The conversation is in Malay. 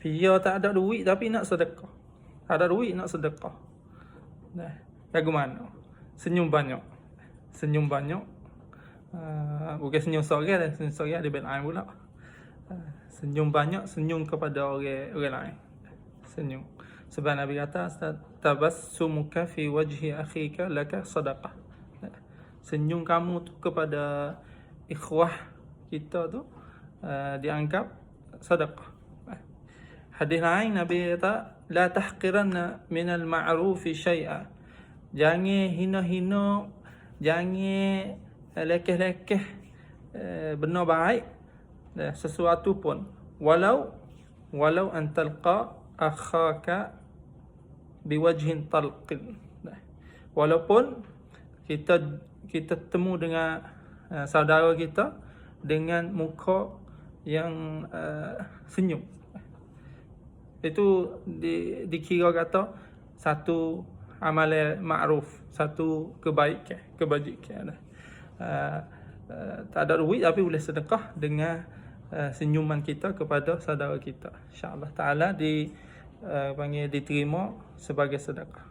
Dia tak ada duit tapi nak sedekah. Tak ada duit nak sedekah. Nah, lagu mana? Senyum banyak. Senyum banyak. Bukan senyum seorang dah, senyum seorang ada lain pula. Senyum banyak, senyum kepada orang lain. Senyum. Sebab Nabi kata, tabassumuka fi wajhi akhika laka sadaqah. Senyum kamu tu kepada ikhwah kita tu dianggap sedekah. Hadis lain Nabi kata, la tahqiranna minal ma'rufi syai'a. Jangan hina-hina, jangan lekeh-lekeh benar baik sesuatu pun. Walau an talqa akhaka biwajhin talqin. Walaupun kita temu dengan saudara kita dengan muka yang senyum. Itu dikira kata satu amalan ma'ruf, satu kebajikan. Tak ada duit tapi boleh sedekah dengan senyuman kita kepada saudara kita. InsyaAllah ta'ala diterima sebagai sedekah.